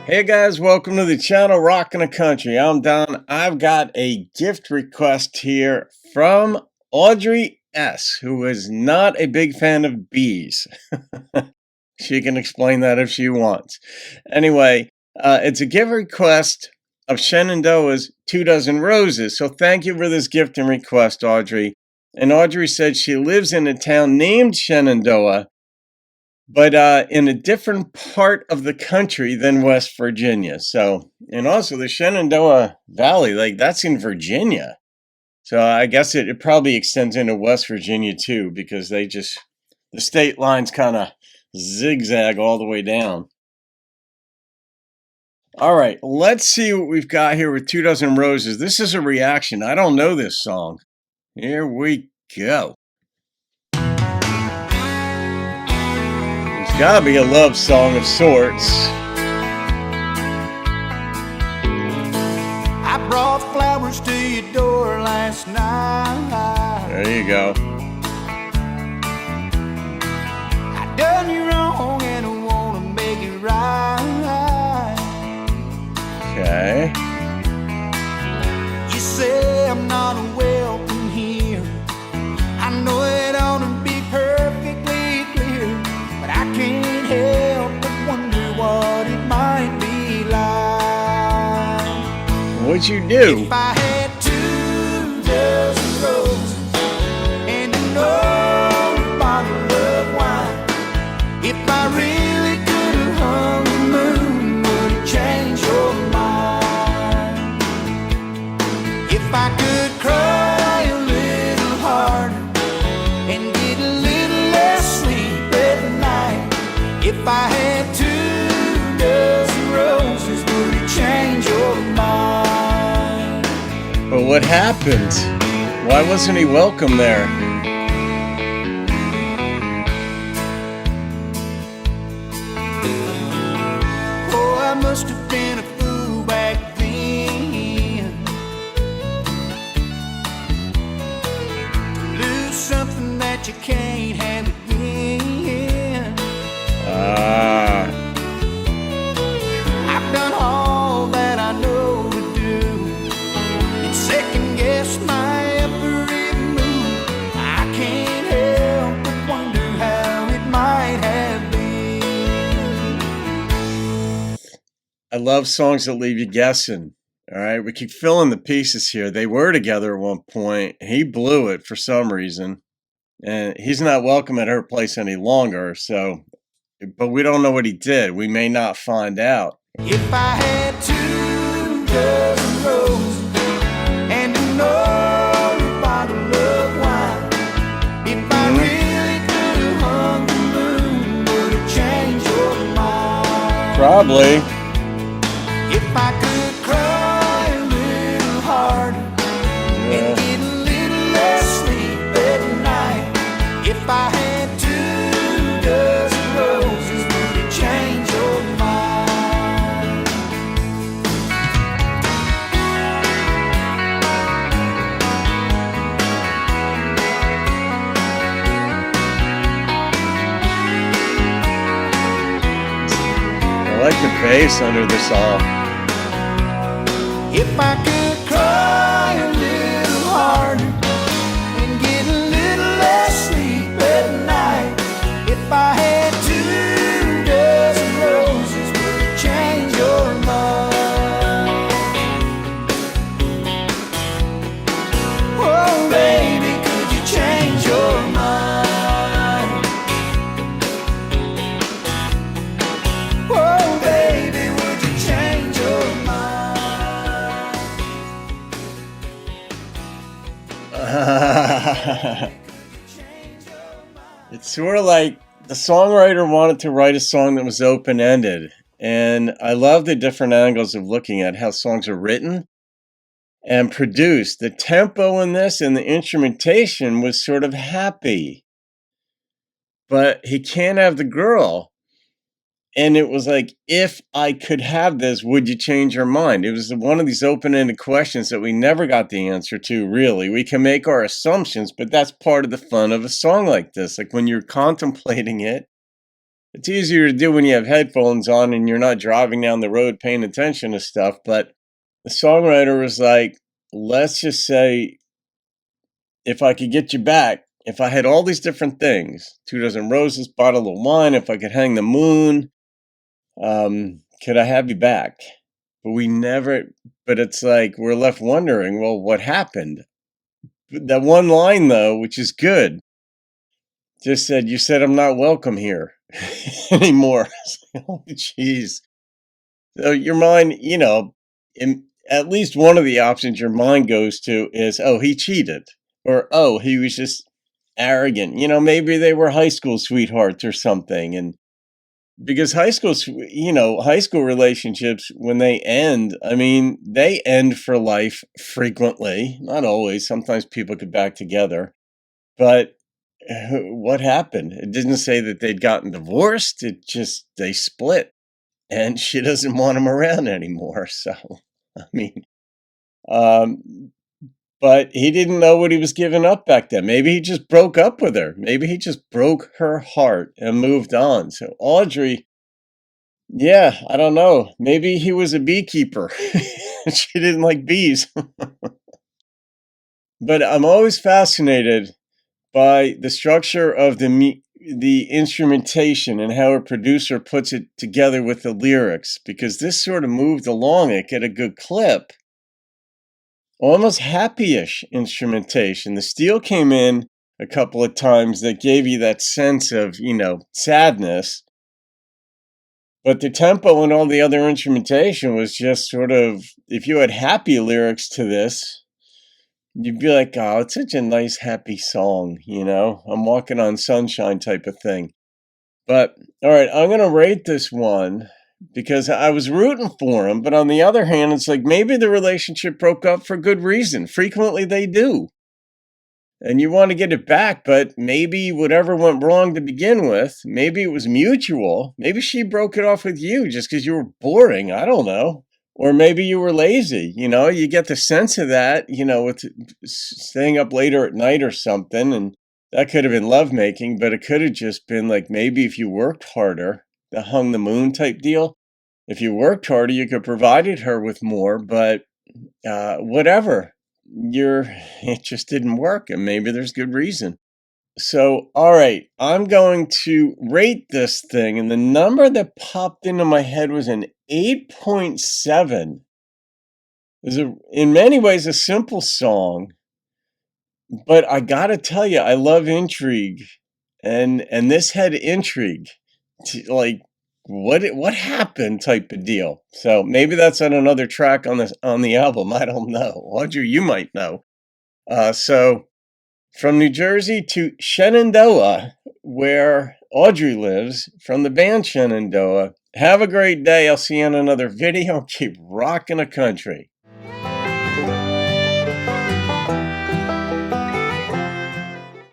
Hey guys, welcome to the channel Rockin' the Country. I'm Don. I've got a gift request here from Audrey S, who is not a big fan of bees. She can explain that if she wants. Anyway, it's a gift request of Shenandoah's 2 Dozen Roses. So thank you for this gift and request, Audrey. And Audrey said she lives in a town named Shenandoah, but in a different part of the country than West Virginia. So, and also the Shenandoah Valley, like that's in Virginia. So I guess it probably extends into West Virginia too, because the state lines kind of zigzag all the way down. All right, let's see what we've got here with 2 Dozen Roses. This is a reaction. I don't know this song. Here we go. It's gotta be a love song of sorts. I brought flowers to your door last night. There you go. I done you wrong and I wanna make it right. Okay. You say I'm not welcome here. I know it ought to be perfectly clear, but I can't help but wonder what it might be like. What'd you do? If I had 2 dozen roses and an old bottle of wine, if I really could have hung the moon, would it change your mind? If I could cry a little harder and get a little less sleep at night, if I had 2 dozen roses, would it change your mind? But what happened? Why wasn't he welcome there? Oh, I must have been a fool back then to lose something that you can't have again. Ah, I've done all that I know to do and second guess my every move. I can't help but wonder how it might have been. I love songs that leave you guessing. All right, we keep filling the pieces here. They were together at one point. He blew it for some reason, and he's not welcome at her place any longer. So, but we don't know what he did. We may not find out. If I had 2 dozen roses and an old bottle of wine, if I really could have hung the moon, would it change your mind? Probably. If I could cry a little harder and Yeah. get a little less sleep at night, if I had 2 dozen roses, would it change your mind? I like the bass under this all. If I could cry a little harder and get a little less sleep at night, if I had 2 dozen roses, would it change your mind? Oh, baby, could you change your mind? Oh, baby, would you change your mind? It's sort of like the songwriter wanted to write a song that was open-ended. And I love the different angles of looking at how songs are written and produced. The tempo in this and the instrumentation was sort of happy, but he can't have the girl. And it was like, if I could have this, would you change your mind? It was one of these open-ended questions that we never got the answer to, really. We can make our assumptions, but that's part of the fun of a song like this. Like when you're contemplating it, It's easier to do when you have headphones on and you're not driving down the road paying attention to stuff. But the songwriter was like, let's just say, if I could get you back, if I had all these different things, 2 dozen roses, bottle of wine, if I could hang the moon, could I have you back? But we never, but it's like we're left wondering, well, what happened? That one line, though, which is good, just said, you said I'm not welcome here anymore. Oh, jeez. So your mind, in at least one of the options your mind goes to is, oh, he cheated. Or, oh, he was just arrogant. Maybe they were high school sweethearts or something. And because high school relationships, when they end, I mean, they end for life frequently. Not always. Sometimes people get back together. But what happened? It didn't say that they'd gotten divorced. It just, they split and she doesn't want him around anymore. So, I mean, um, but he didn't know what he was giving up back then. Maybe he just broke up with her. Maybe he just broke her heart and moved on. So, Audrey, yeah, I don't know. Maybe he was a beekeeper. She didn't like bees. But I'm always fascinated by the structure of the instrumentation and how a producer puts it together with the lyrics, because this sort of moved along at a good clip, almost happy-ish instrumentation. The steel came in a couple of times that gave you that sense of, sadness, but the tempo and all the other instrumentation was just sort of, if you had happy lyrics to this, you'd be like, oh, it's such a nice, happy song, I'm walking on sunshine type of thing. But, all right, I'm going to rate this one because I was rooting for him. But on the other hand, it's like maybe the relationship broke up for good reason. Frequently they do. And you want to get it back, but maybe whatever went wrong to begin with, maybe it was mutual. Maybe she broke it off with you just because you were boring. I don't know. Or maybe you were lazy, you get the sense of that, with staying up later at night or something. And that could have been lovemaking, but it could have just been like maybe if you worked harder, the hung the moon type deal. If you worked harder, you could provided her with more, but whatever. It just didn't work, and maybe there's good reason. So, all right, I'm going to rate this thing, and the number that popped into my head was an 8.7. It's in many ways a simple song, but I gotta tell you, I love intrigue, and this had intrigue, like what happened type of deal. So maybe that's on another track on the album. I don't know. Audrey, you might know. So from New Jersey to Shenandoah, where Audrey lives, from the band Shenandoah. Have a great day. I'll see you on another video. Keep rocking the country.